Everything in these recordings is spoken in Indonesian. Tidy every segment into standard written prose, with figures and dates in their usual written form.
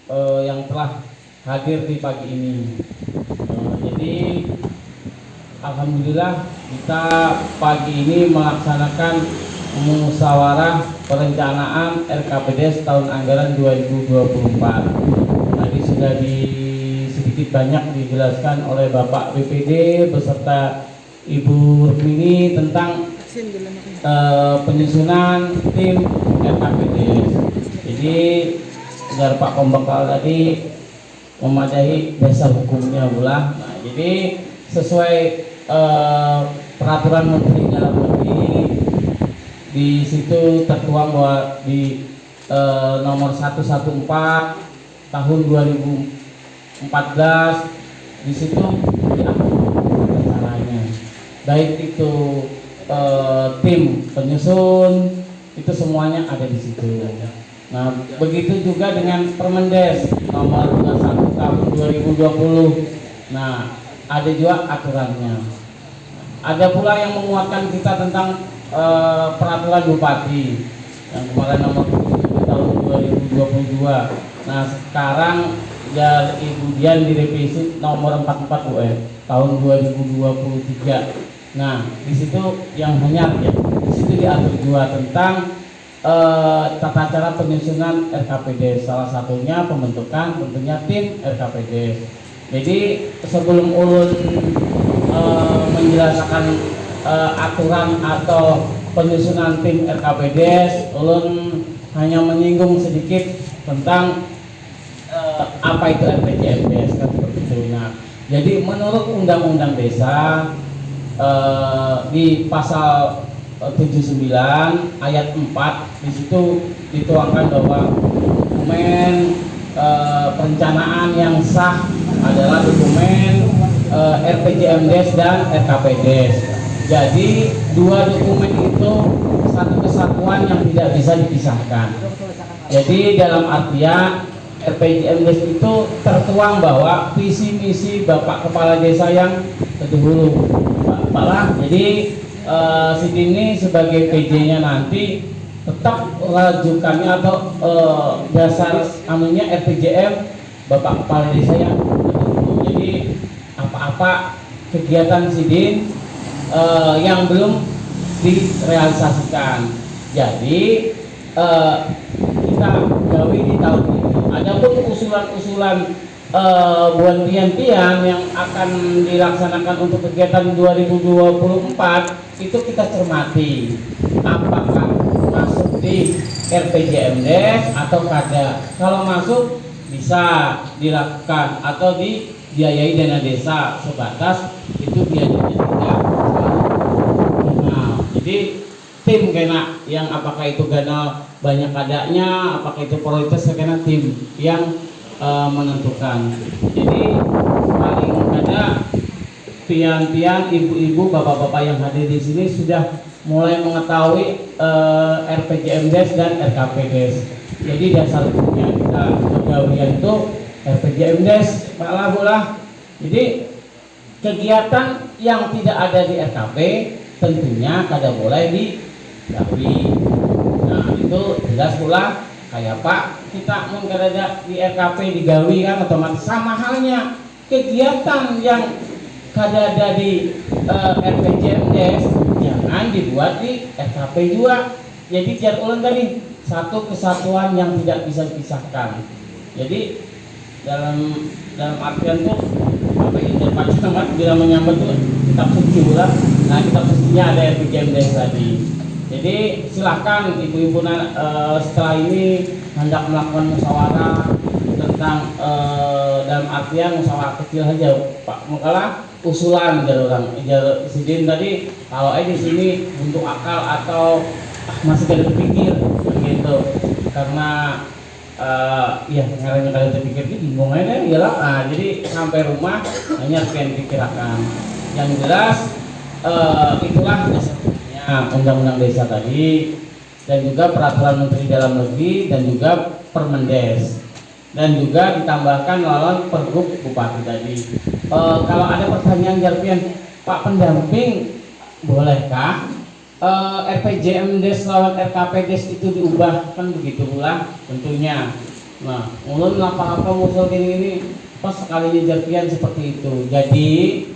yang telah hadir di pagi ini. Jadi alhamdulillah kita pagi ini melaksanakan musyawarah perencanaan RKPDes tahun anggaran 2024. Tadi sudah sedikit banyak dijelaskan oleh Bapak BPD beserta Ibu Rukmini tentang penyusunan tim RKPDes. Jadi agar Pak Pembekal tadi memadai dasar hukumnya pula. Nah, jadi sesuai peraturan Menteri Dalam Negeri, di situ tertuang bahwa di nomor 114 tahun 2014 di situ diatur caranya, baik itu tim penyusun itu semuanya ada di situ. Nah, begitu juga dengan Permendes nomor 21 tahun 2020. Nah, ada juga aturannya. Ada pula yang menguatkan kita tentang peraturan Bupati yang kemarin nomor 7 tahun 2022. Nah, sekarang ya Ibu Dian direvisi nomor 44 tahun 2023. Nah, di situ yang hanya ya, di situ diatur juga tentang tata cara penyusunan RKPD, salah satunya pembentukan tentunya tim RKPD. Jadi sebelum ulun menjelaskan aturan atau penyusunan tim RKPD, ulun hanya menyinggung sedikit tentang apa itu RPJMDes kan seperti itu. Nah, jadi menurut Undang-Undang Desa di pasal 79 ayat 4 di situ dituangkan bahwa dokumen perencanaan yang sah adalah dokumen RPJMDes dan RKPDes. Jadi dua dokumen itu satu kesatuan yang tidak bisa dipisahkan. Jadi dalam artian RPJMDes itu tertuang bahwa visi misi Bapak Kepala Desa yang terdahulu. Pak lah, jadi Siti ini sebagai PJ-nya nanti tetap rujukannya atau dasar anunya RPJM Bapak Kepala Desa yang terdahulu. Jadi apa-apa kegiatan Sidin yang belum direalisasikan. Jadi kita gawi di tahun ini. Adapun usulan-usulan buat pian-pian yang akan dilaksanakan untuk kegiatan 2024 itu kita cermati apakah masuk di RPJMDes atau kada. Kalau masuk bisa dilakukan atau dibiayai dana desa sebatas itu biayanya tidak jadi tim kena yang apakah itu dana banyak adanya, apakah itu prioritas kena tim yang menentukan. Jadi paling ada pian-pian, ibu-ibu, bapak-bapak yang hadir di sini sudah mulai mengetahui RPJMDes dan RKPDes. Jadi dasar hukumnya kita pegawaian itu RPJMDes, Pak Labulah. Jadi kegiatan yang tidak ada di RKP tentunya kada boleh digawi. Nah, itu jelas pula kayak Pak kita mun kada di RKP digawi kan otomatis sama halnya kegiatan yang kada ada di RPJMDes jangan dibuat di RKP juga. Jadi jar ulang tadi satu kesatuan yang tidak bisa dipisahkan. Jadi dalam artian tuh apa ini Pak Camat bila menyambut tuh kitab suci pula. Nah, kitab sucinya ada RPJMDes tadi. Jadi silahkan ibu-ibu setelah ini hendak melakukan musyawarah tentang dalam artian musyawarah kecil saja Pak. Mengkalah usulan dari orang Sidin tadi kalau di sini untuk akal atau masih kada terpikir begitu karena ya ngaranya kada terpikir ini bingung aja iyalah. Jadi sampai rumah hanya pengen pikirkan yang jelas itulah Undang-Undang Desa tadi dan juga peraturan Menteri Dalam Negeri dan juga Permendes dan juga ditambahkan lawan Pergub Bupati tadi. Kalau ada pertanyaan Jarpian, Pak pendamping bolehkah RPJMDes lawan RKPDes itu diubah kan begitu pula tentunya. Nah, ulun apa-apa musuh ini pas sekali nyejar seperti itu. Jadi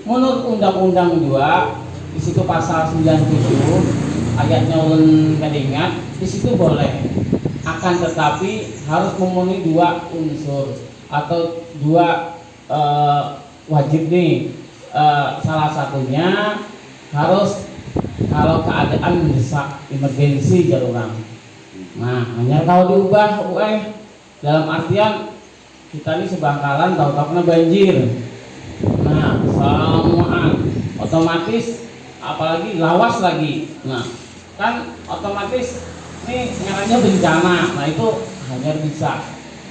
menurut undang-undang juga di situ pasal 97 ayatnya ulun gak ingat, di situ boleh. Akan tetapi harus memenuhi dua unsur atau dua wajib nih. Salah satunya harus kalau keadaan mendesak, emergensi jaruran. Nah, hanya kalau diubah dalam artian kita ini sebangkalan tahu-tahu kena banjir. Nah, semua otomatis apalagi lawas lagi. Nah, kan otomatis ini ngarannya bencana. Nah, itu hanya bisa.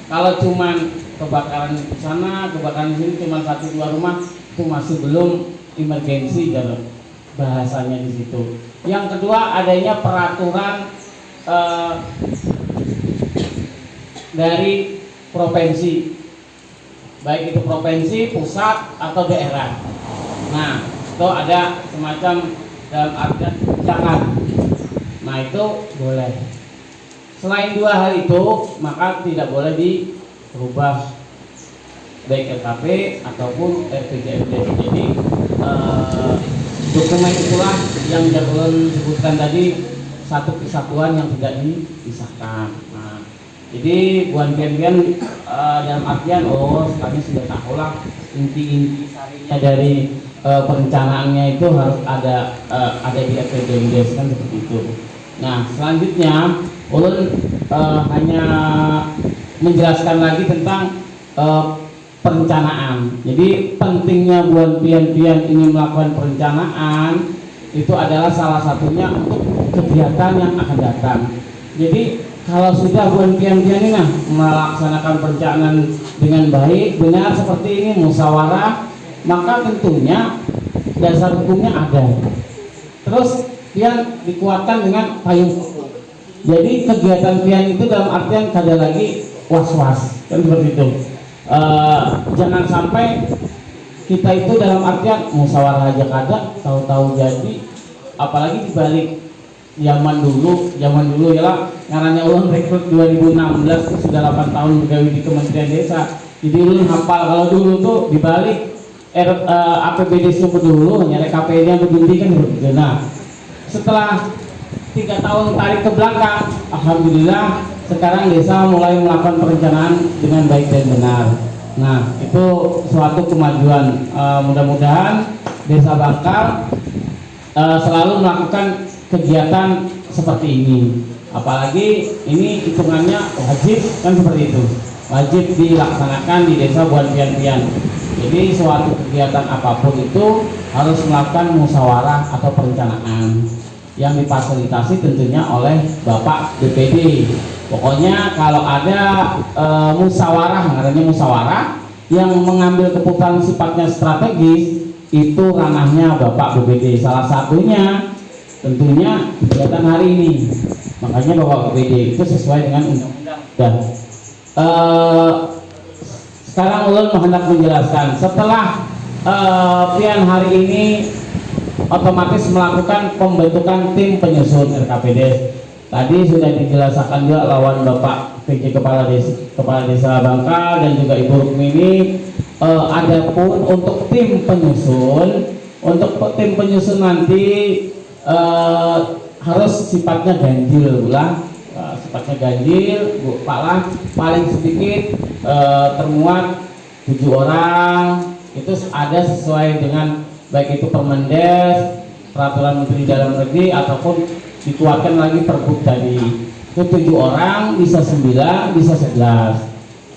Kalau cuman kebakaran di sana, kebakaran di sini cuma 1-2 rumah itu masih belum emergensi dan bahasanya di situ. Yang kedua adanya peraturan dari provinsi, baik itu provinsi, pusat atau daerah. Nah, itu ada semacam dalam artian kebijakan. Nah, itu boleh. Selain 2 hal itu, maka tidak boleh dirubah baik RKP ataupun RPJMD. Jadi dokumen itulah yang Jabulun sebutkan tadi, satu kesatuan yang tidak dipisahkan. Nah, jadi buan pian-pian dalam artian sekarang sudah tahu lah inti-inti sarinya dari perencanaannya itu harus ada di RPJMD kan seperti itu. Nah, selanjutnya ulun hanya menjelaskan lagi tentang perencanaan. Jadi pentingnya buat pian-pian ini melakukan perencanaan itu adalah salah satunya untuk kegiatan yang akan datang. Jadi kalau sudah buat pian-pian ini melaksanakan perencanaan dengan baik, benar seperti ini musyawarah, maka tentunya dasar hukumnya ada. Terus pian dikuatkan dengan payung hukum. Jadi kegiatan pian itu dalam artian kada lagi was-was kan seperti itu. Jangan sampai kita itu dalam artian musyawarah aja kada, tahu-tahu jadi, apalagi dibalik zaman dulu ya lah, ngarannya ulun rekrut 2016 itu sudah 8 tahun bergawe di Kementerian Desa. Jadi ulun hafal kalau dulu tuh dibalik APBD sumber dulu nyari KPD-nya begini kan begitu. Nah, setelah 3 tahun tarik ke belakang, alhamdulillah sekarang desa mulai melakukan perencanaan dengan baik dan benar. Nah, itu suatu kemajuan. Mudah-mudahan Desa Bangkal selalu melakukan kegiatan seperti ini. Apalagi ini hitungannya wajib kan seperti itu. Wajib dilaksanakan di desa buat pian-pian. Jadi suatu kegiatan apapun itu harus melakukan musyawarah atau perencanaan yang difasilitasi tentunya oleh Bapak BPD. Pokoknya kalau ada musyawarah, namanya musyawarah yang mengambil keputusan sifatnya strategis, itu ranahnya Bapak BPD. Salah satunya tentunya kegiatan hari ini. Makanya Bapak BPD itu sesuai dengan undang-undang. Dan sekarang ulun hendak menjelaskan setelah pian hari ini otomatis melakukan pembentukan tim penyusun RKPD. Tadi sudah dijelaskan juga lawan Bapak PJ Kepala Desa Bangkal dan juga Ibu Rukmini. Adapun untuk tim penyusun, nanti harus sifatnya ganjil ulah, sifatnya ganjil, paling sedikit termuat 7 orang. Itu ada sesuai dengan baik itu Permendes, peraturan Menteri Dalam Negeri ataupun dikuatkan lagi Pergub tadi. Itu 7 orang, bisa 9, bisa 11.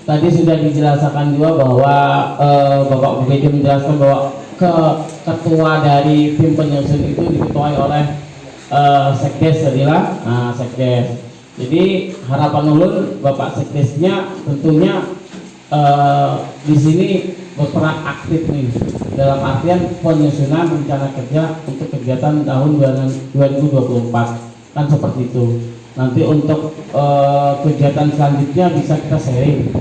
Tadi sudah dijelaskan juga bahwa Bapak BPD menjelaskan bahwa ketua dari tim penyusun itu diketuai oleh Sekdes tadilah. Nah, Sekdes. Jadi harapan ulun Bapak Sekdesnya tentunya di sini berperan aktif nih dalam artian penyusunan rencana kerja untuk kegiatan tahun 2024 kan seperti itu. Nanti untuk kegiatan selanjutnya bisa kita sharing,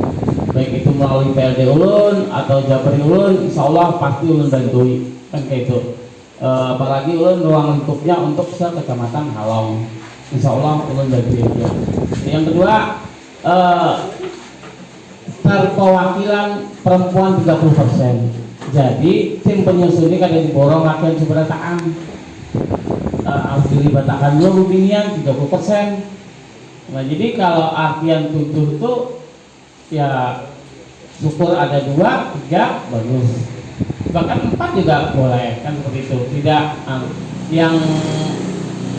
baik itu melalui PLD ulun atau Japri ulun, insya Allah pasti ulun bantui kan kayak itu. Apalagi ulun ruang lingkupnya untuk sekecamatan Halong, insya Allah ulun bantui aja. Yang kedua, perwakilan perempuan 30%. Jadi tim penyusun ini kada diborong latihan seberataan, harus dilibatkan dulu binian 30%. Nah jadi kalau artian 7 itu ya syukur ada 2, 3 bagus, bahkan 4 juga boleh kan seperti itu. Tidak yang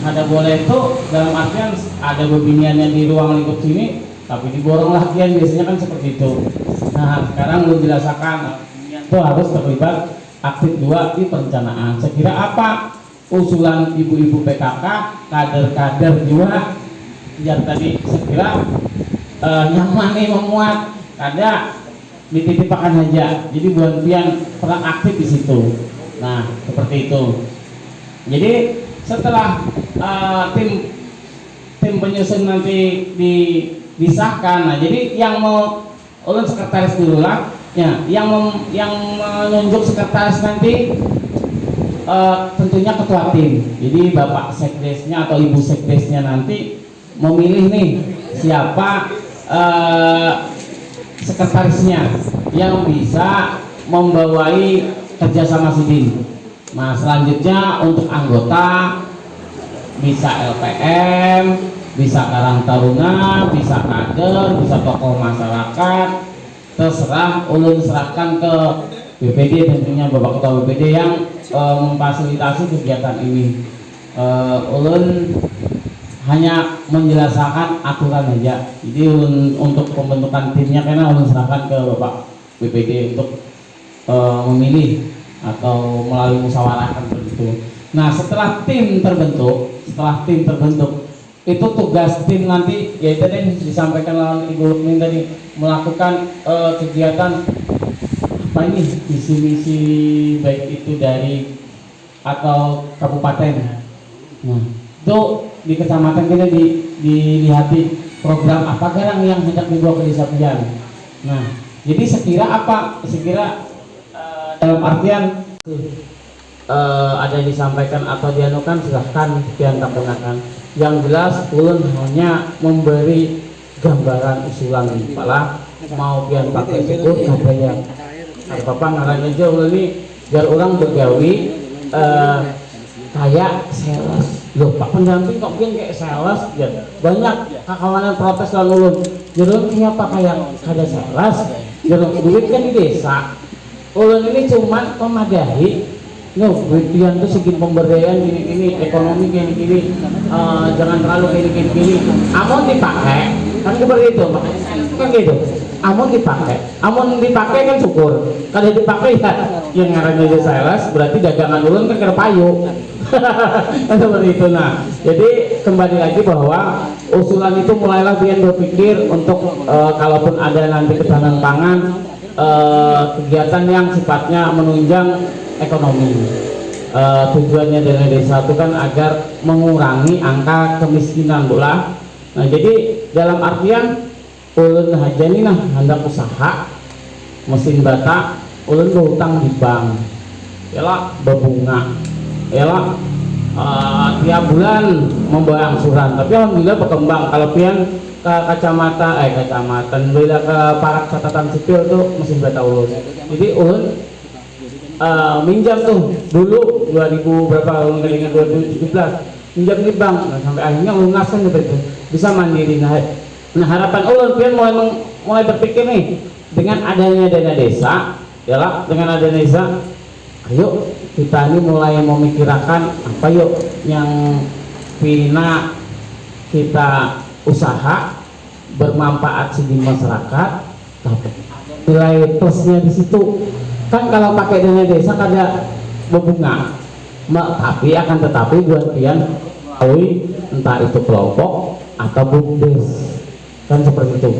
ada boleh itu dalam artian ada bebiniannya di ruang lingkup sini tapi diborong latihan, biasanya kan seperti itu. Nah sekarang belum dijelaskan itu harus terlibat aktif 2 di perencanaan. Saya kira apa usulan ibu-ibu PKK, kader-kader juga yang tadi saya kira nyaman nih memuat, ada dititipkan aja. Jadi buat pian peran aktif di situ. Nah seperti itu. Jadi setelah tim penyusun nanti disahkan, nah jadi yang mau ulun sekretaris dulu lah, ya, yang menunjuk sekretaris nanti tentunya ketua tim. Jadi bapak sekdesnya atau ibu sekdesnya nanti memilih nih siapa sekretarisnya yang bisa membawai kerjasama sidin. Nah selanjutnya untuk anggota bisa LPM, bisa Karang Taruna, bisa kader, bisa tokoh masyarakat, terserah ulun serahkan ke BPD, tentunya Bapak Ketua BPD yang memfasilitasi kegiatan ini. Ulun hanya menjelaskan aturan aja. Jadi ulun untuk pembentukan timnya karena ulun serahkan ke Bapak BPD untuk memilih atau melalui musyawarah kan begitu. Nah setelah tim terbentuk, itu tugas tim nanti yaitu tadi disampaikan oleh Ibu Lukmin tadi, melakukan kegiatan apa ini misi-misi baik itu dari atau kabupaten. Nah itu di kecamatan kita dilihati program apa garang yang hendak dibawa ke desa pian. Nah jadi sekira apa? Sekira dalam artian ada disampaikan atau dianukan silahkan pian tak gunakan. Yang jelas ulun hanya memberi gambaran usulan pala mau pian pakai syukur ada yang apa ngarang aja ulun ini biar orang begawi kayak sales. Loh Pak pendamping kok pian kayak sales ya. Banyak kawan protes lalu ulun. Jadi kenapa kayak ada sales? Jadi duit kan di desa. Ulun ini cuma memadahi, duitian tuh segi pemberdayaan gini ekonomi gini jangan terlalu gini. Amun dipakai kan seperti itu, kan gitu. Amun dipakai kan syukur. Kalau dipakai ya yang ngarannya aja sales berarti dagangan ulun kan kena payu. Kan seperti itu. Nah jadi kembali lagi bahwa usulan itu mulailah pian berpikir untuk kalaupun ada nanti ketahanan pangan, kegiatan yang sifatnya menunjang ekonomi. Tujuannya dana desa itu kan agar mengurangi angka kemiskinan bola. Nah jadi dalam artian ulun hajani nah hendak usaha mesin bata, ulun berhutang di bank, yalah berbunga, yalah tiap bulan membayar angsuran. Tapi alhamdulillah berkembang. Kalau pian ke kecamatan bila ke parak catatan sipil tuh mesin bata ulun. Jadi ulun minjam tuh dulu 2000 berapa ulun kelingan 2017 minjam di bank. Nah, sampai akhirnya lunas kan gitu, bisa mandiri. Nah harapan ulun pian mulai berpikir nih dengan adanya dana desa, yalah dengan adanya desa, ayo kita ini mulai memikirkan apa yuk yang pina kita usaha bermanfaat di masyarakat, tapi nilai plusnya di situ kan. Kalau pakai dana desa kada berbunga, tapi akan tetapi buat pian entah itu kelompok atau bumdes kan seperti itu.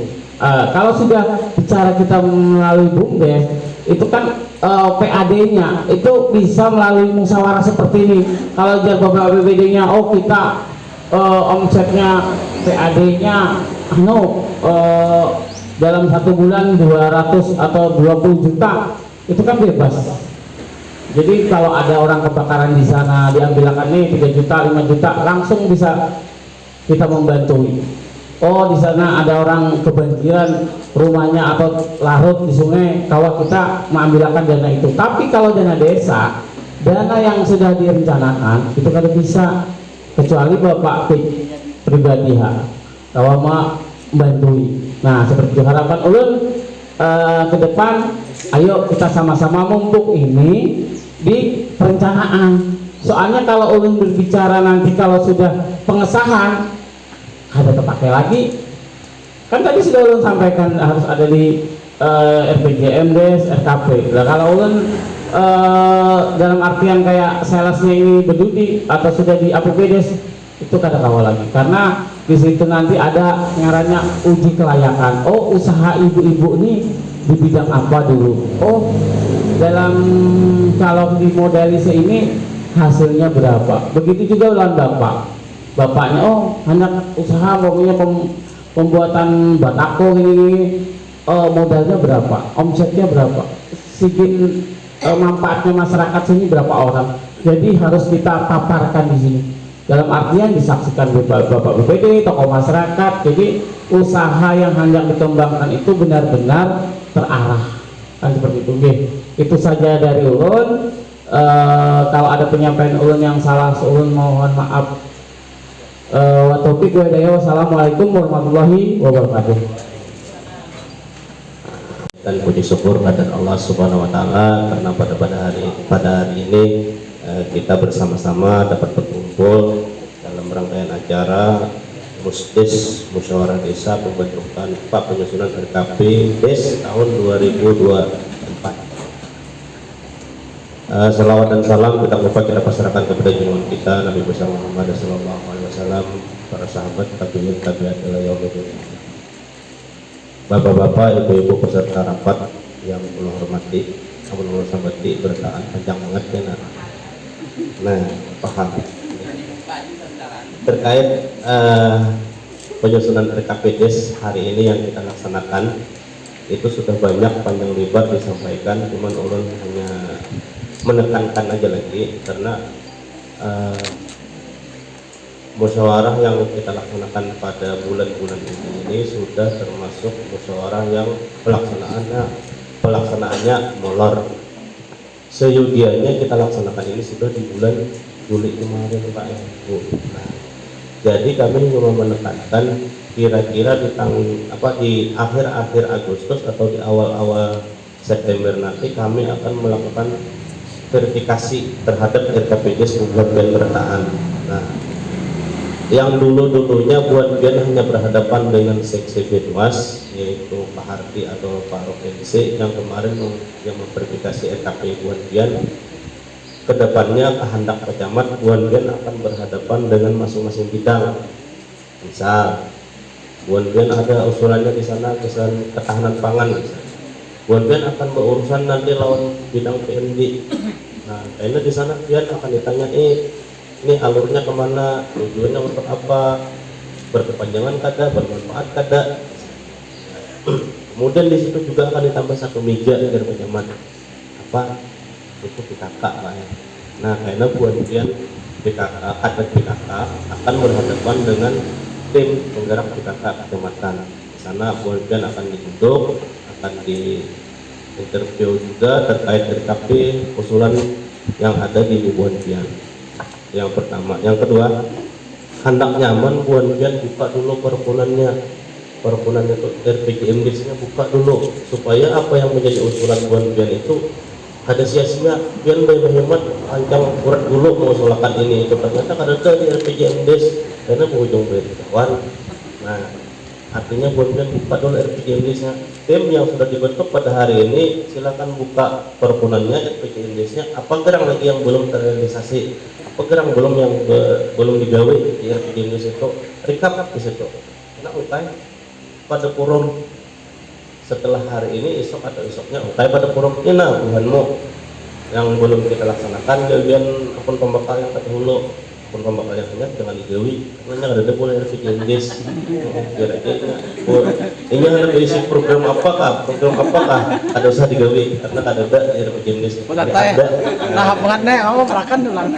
Kalau sudah bicara kita melalui bumdes itu kan PAD-nya itu bisa melalui musyawarah seperti ini. Kalau beberapa BPD-nya kita omsetnya PAD-nya dalam 1 bulan 200 atau 20 juta itu kan bebas. Jadi kalau ada orang kebakaran di sana diambilkan nih 3 juta 5 juta langsung bisa kita membantu. oh di sana ada orang kebanjiran rumahnya atau larut di sungai, kalau kita mengambilkan dana itu. Tapi kalau dana desa, dana yang sudah direncanakan itu kada bisa, kecuali bapak pribadi kalau mau membantui. Nah seperti itu harapan ulun ke depan. Ayo kita sama-sama mumpuk ini di perencanaan. Soalnya kalau ulun berbicara nanti kalau sudah pengesahan ada terpakai lagi. Kan tadi sudah ulun sampaikan harus ada di RPJM des, RKP. Nah kalau ulun dalam artian kayak salesnya ini berdudi atau sudah di APBDes, itu kada kawal lagi, karena di situ nanti ada ngarannya uji kelayakan. Oh usaha ibu-ibu ini di bidang apa dulu, oh dalam kalau di modelisasi ini hasilnya berapa, begitu juga lawan bapaknya, oh hanya usaha pokoknya pembuatan batako ini, modalnya berapa, omsetnya berapa, sigin manfaatnya masyarakat sini berapa orang. Jadi harus kita paparkan di sini, dalam artian disaksikan bapak BPD, tokoh masyarakat. Jadi usaha yang hendak dikembangkan itu benar-benar terarah, kan seperti itu. Itu saja dari ulun. Kalau ada penyampaian ulun yang salah, ulun mohon maaf. Wa taufiq wa hidayah. Wassalamualaikum warahmatullahi wabarakatuh. Dan puji syukur kepada Allah Subhanahu wa taala karena pada hari ini kita bersama-sama dapat berkumpul dalam rangkaian acara Musdes Musyawarah Desa pembentukan penyusunan RKP Des tahun 2024. Salawat dan salam kita pasrahkan kepada junjungan kita Nabi besar Muhammad sallallahu alaihi wasallam, para sahabat, tabi'in, tabi'at ila yaumil. Bapak-bapak, ibu-ibu peserta rapat yang Allah hormati, Allah sambati bertahan panjang banget ya. Nah, paham terkait penyusunan RKP Des hari ini yang kita laksanakan, itu sudah banyak panjang lebar disampaikan, cuman ulun hanya menekankan aja lagi karena musyawarah yang kita laksanakan pada bulan-bulan ini sudah termasuk musyawarah yang pelaksanaannya molor. Seyudianya kita laksanakan ini sudah di bulan Juli kemarin Pak Ibu. Nah, jadi kami cuma menekankan kira-kira di akhir-akhir Agustus atau di awal-awal September nanti kami akan melakukan verifikasi terhadap RKPDes buat Bian bertahan. Nah, yang dulunya buat Bian hanya berhadapan dengan seksi Binwas, yaitu Pak Harti atau Pak Provinsi yang kemarin yang memverifikasi RKP buat Bian. Kedepannya kehendak Pak Camat buat Bian akan berhadapan dengan masing-masing bidang. Misal buat Bian ada usulannya di sana ketahanan pangan, misal Buan akan berurusan nanti lawan bidang PND. Nah, karena di sana Bian akan ditanya, ini alurnya kemana, tujuannya untuk apa, berkepanjangan kada, bermanfaat kada. Kemudian di situ juga akan ditambah satu meja dari penyaman apa itu PKK Pak ya. Nah, karena Buan Bian PKK akan berhadapan dengan tim penggerak PKK kecamatan. Di sana Buan Bian akan dibentuk, akan di interview juga terkait RKP usulan yang ada di Buan Bian. Yang pertama, yang kedua, hendak nyaman Buan Bian buka dulu perpunannya itu RPJMDes-nya buka dulu supaya apa yang menjadi usulan Buan Bian itu ada sia-sia. Bian berhemat panjang urat dulu mengusulkan ini itu ternyata ada di RPJMDes karena penghujung beritahuan. Nah, artinya Buan Bian buka dulu RPJMDes-nya. Tim yang sudah dibentuk pada hari ini silakan buka perpunannya, RPJMDes-nya. Apa gerang lagi yang belum terrealisasi? Apa gerang belum yang belum digawe di RPJMDes itu? Recap di situ. Nah, utai pada forum setelah hari ini esok atau esoknya utai pada forum ini nah Tuhanmu yang belum kita laksanakan kemudian akun pembakar yang terdahulu, akun pembakar yang hanya dengan digawi karena ada boleh RPJMDes kira-kira ini ada berisi program apakah ada usah digawi karena ada di RPJMDes ada tahap banget nih kamu perakan ulang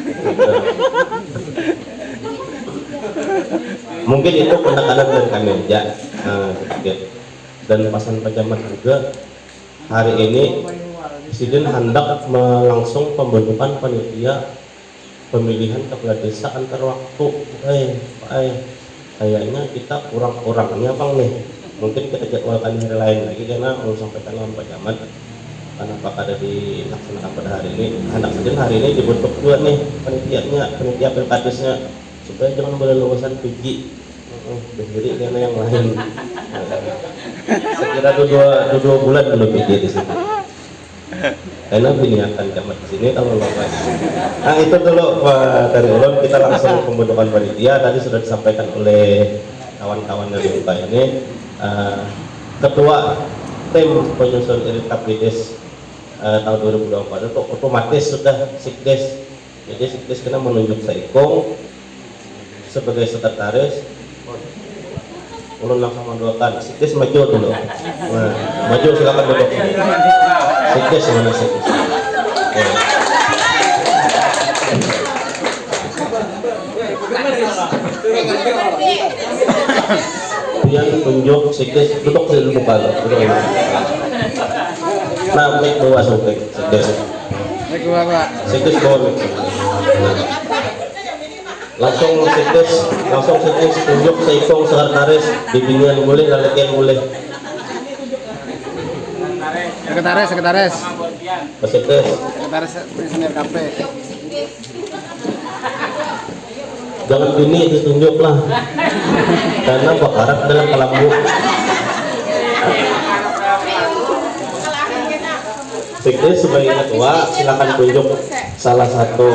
Mungkin itu penekanan dari kami aja. Dan pasan pejabat juga hari ini Presiden hendak melangsung pembentukan panitia pemilihan kepala desa antar waktu. Kayaknya kita kurang-kurangnya bang nih. Mungkin kita jadwalkan hari lain lagi karena mau sampaikan dengan Pak Camat karena Pak ada dilaksanakan pada hari ini. Hendak saja hari ini dibentuk juga nih panitia pilkadesnya supaya jangan boleh lulusan PG berdiri karena yang lain. Saya kira dua bulan dulu PG di sini. Karena ini akan camat di sini kalau lolos. Nah itu dulu dari ulun, kita langsung pembentukan panitia. Tadi sudah disampaikan oleh kawan-kawan dari UKA ini. Ketua tim penyusun irit Kapides tahun 2024 itu otomatis sudah Sikdes. Jadi Sikdes kena menunjuk Saikong sebagai sekretaris. Ulun langsung mendoakan Sikdes maju dulu. Nah, maju silakan duduk. Sikdes mana Sikdes? Yang tunjuk Sikdes duduk di buka duduk. Nah, mic bawa Sikdes. Sikdes bawa mic. Langsung Sikdes tunjuk Saikong sekretaris bimbingan boleh latihan boleh. Sekretaris Pak Sikdes Pensiuner KP. jangan gini ditunjuk lah karena bakarat dalam kelambu. Sikdes sebagai ketua silakan tunjuk salah satu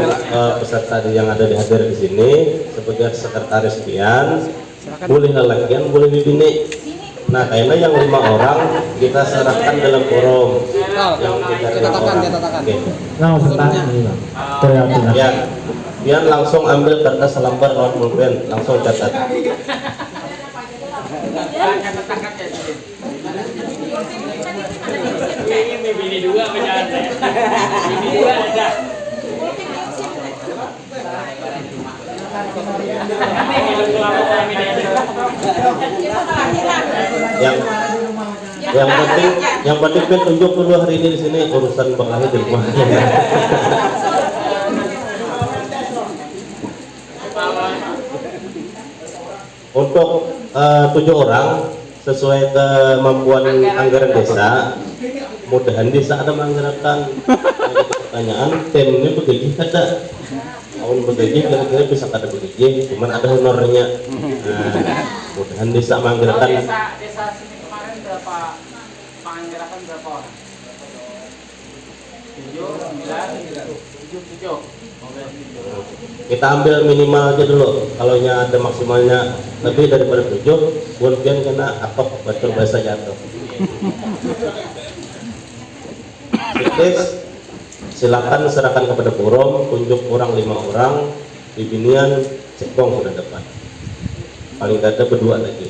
peserta yang ada di hadir di sini sebagai sekretaris pian. Boleh lalakian, boleh bibini. Nah, kayaknya yang 5 orang kita serahkan dalam forum. Yang kita Oke. Nah, bertanya nih bang. Teriakin. Ya, pian langsung ambil kertas lembar lawan pulpen, langsung catat. Ini dua berjalan. Ini dua ada. Yang penting kan tunjuk dulu hari ini di sini urusan berkait di rumah. Untuk 7 orang sesuai kemampuan anggaran desa, mudahan desa ada menganggarkan. Pertanyaan tim ini begaji ada. Tahun begaji kira-kira bisa ada begaji, cuman ada honornya. Mudahan desa menganggarkan. Desa sini kemarin berapa penganggaran berapa orang? 7. Kita ambil minimal aja dulu. Kalau ada maksimalnya lebih daripada 7, bukan kena atok batur bahasa jatuh. Sikdes silakan serahkan kepada forum, tunjuk orang 5 orang, bibinian Cekong sudah dapat. Paling gak ada berdua lagi.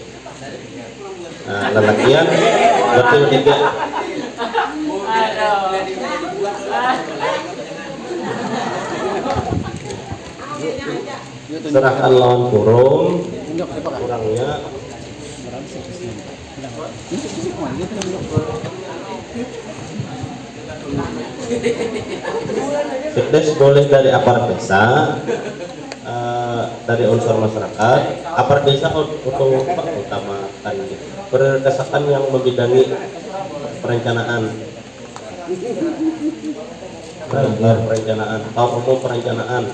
Nah, lelakian berarti 3. Serahkan lawan forum, kurangnya Sikdes boleh dari aparat desa, dari unsur masyarakat. Aparat desa utamakan berdasarkan yang membidangi perencanaan, umum perencanaan.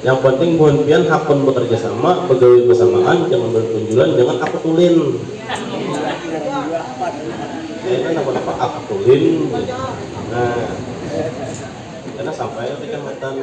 Yang penting mohon pian hakun bekerja sama, pegawai bersamaan, jangan berkunjulan, jangan aku tulin. Kayaknya apa aku tulin. Nah, karena sampai kecamatan